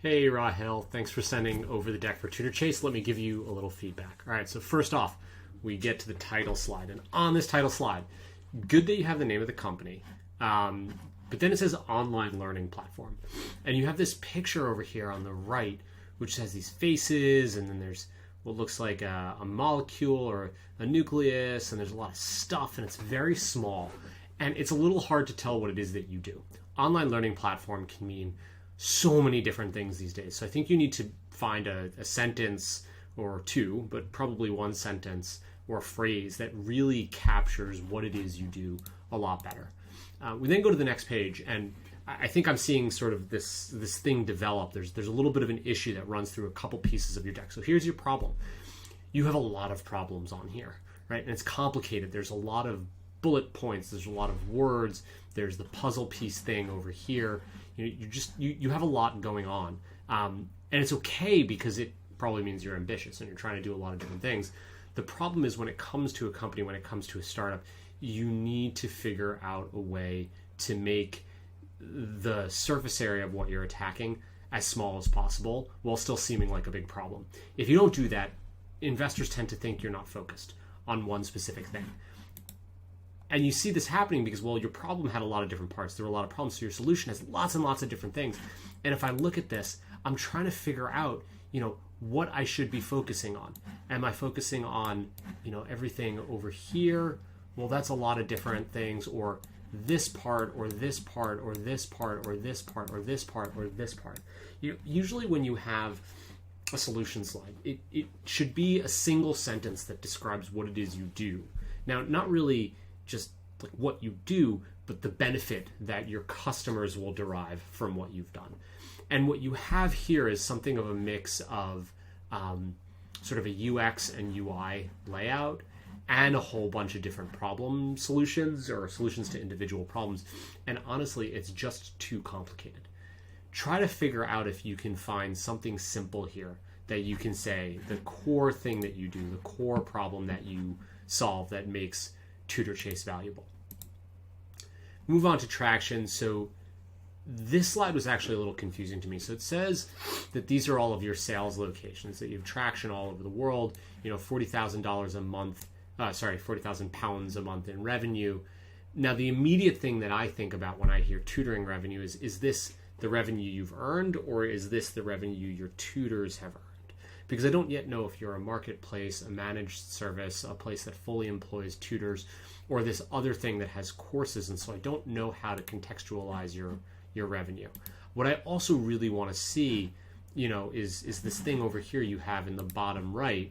Hey Rahel, thanks for sending over the deck for TutorChase. Let me give you a little feedback. All right, so first off, we get to the title slide. And on this title slide, good that you have the name of the company, but then it says online learning platform. And you have this picture over here on the right, which has these faces, and then there's what looks like a molecule or a nucleus, and there's a lot of stuff, and it's very small. And it's a little hard to tell what it is that you do. Online learning platform can mean so many different things these days. So I think you need to find a sentence or two, but probably one sentence or a phrase that really captures what it is you do a lot better. We then go to the next page, and I think I'm seeing sort of this thing develop. There's a little bit of an issue that runs through a couple pieces of your deck. So here's your problem. You have a lot of problems on here, right? And it's complicated. There's a lot of bullet points. There's a lot of words. There's the puzzle piece thing over here. You have a lot going on, and it's okay because it probably means you're ambitious and you're trying to do a lot of different things. The problem is when it comes to a company, when it comes to a startup, you need to figure out a way to make the surface area of what you're attacking as small as possible while still seeming like a big problem. If you don't do that, investors tend to think you're not focused on one specific thing. And you see this happening because, well, your problem had a lot of different parts. There were a lot of problems, so your solution has lots and lots of different things. And if I look at this, I'm trying to figure out, what I should be focusing on. Am I focusing on, everything over here? Well, that's a lot of different things, or this part, or this part, or this part, or this part, or this part, or this part. Usually when you have a solution slide, it should be a single sentence that describes what it is you do. Now, not really just like what you do, but the benefit that your customers will derive from what you've done. And what you have here is something of a mix of sort of a UX and UI layout and a whole bunch of different problem solutions or solutions to individual problems. And honestly, it's just too complicated. Try to figure out if you can find something simple here that you can say the core thing that you do, the core problem that you solve that makes TutorChase valuable. Move on to traction. So this slide was actually a little confusing to me. So it says that these are all of your sales locations, that you have traction all over the world, $40,000 a month, 40,000 pounds a month in revenue. Now, the immediate thing that I think about when I hear tutoring revenue is this the revenue you've earned, or is this the revenue your tutors have earned? Because I don't yet know if you're a marketplace, a managed service, a place that fully employs tutors, or this other thing that has courses, and so I don't know how to contextualize your revenue. What I also really want to see, is this thing over here you have in the bottom right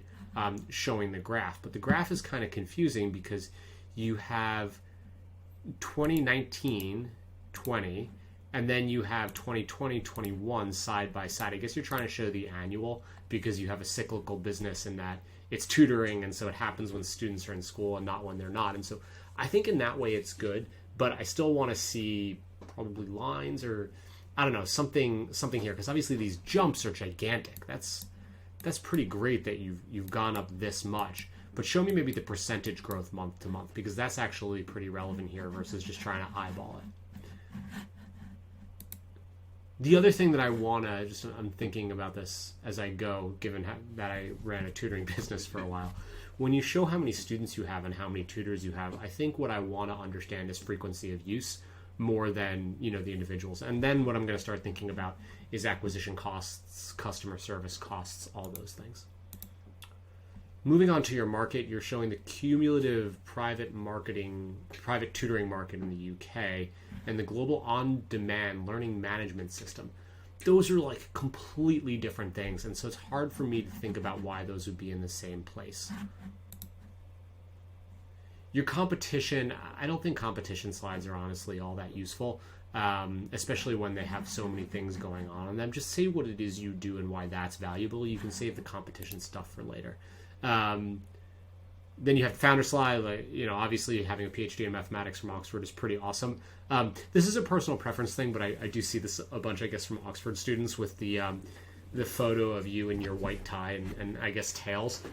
showing the graph. But the graph is kind of confusing because you have 2019, 20, and then you have 2020, 21 side by side. I guess you're trying to show the annual because you have a cyclical business in that it's tutoring, and so it happens when students are in school and not when they're not. And so I think in that way it's good, but I still want to see probably lines or, I don't know, something here, because obviously these jumps are gigantic. That's pretty great that you've gone up this much. But show me maybe the percentage growth month to month, because that's actually pretty relevant here versus just trying to eyeball it. The other thing that I want to, I'm thinking about this as I go, given that I ran a tutoring business for a while. When you show how many students you have and how many tutors you have, I think what I want to understand is frequency of use more than, the individuals. And then what I'm going to start thinking about is acquisition costs, customer service costs, all those things. Moving on to your market, you're showing the cumulative private tutoring market in the UK and the global on-demand learning management system. Those are like completely different things, and so it's hard for me to think about why those would be in the same place. Your competition, I don't think competition slides are honestly all that useful, especially when they have so many things going on in them. Just say what it is you do and why that's valuable. You can save the competition stuff for later. Then you have the founder slide, obviously having a PhD in mathematics from Oxford is pretty awesome. This is a personal preference thing, but I do see this a bunch, I guess, from Oxford students with the photo of you in your white tie and I guess tails.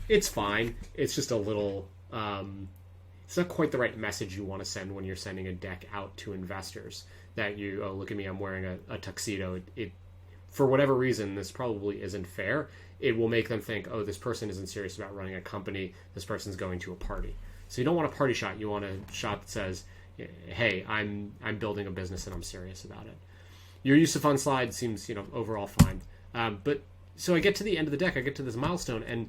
It's fine. It's just a little, it's not quite the right message you want to send when you're sending a deck out to investors that look at me, I'm wearing a tuxedo. for whatever reason, this probably isn't fair, it will make them think, oh, this person isn't serious about running a company. This person's going to a party. So you don't want a party shot. You want a shot that says, hey, I'm building a business and I'm serious about it. Your use of fun slide seems, overall fine. But so I get to the end of the deck, I get to this milestone, and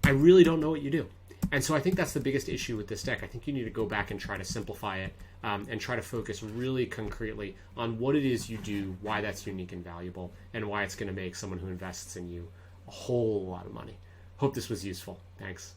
I really don't know what you do. And so I think that's the biggest issue with this deck. I think you need to go back and try to simplify it and try to focus really concretely on what it is you do, why that's unique and valuable, and why it's going to make someone who invests in you a whole lot of money. Hope this was useful. Thanks.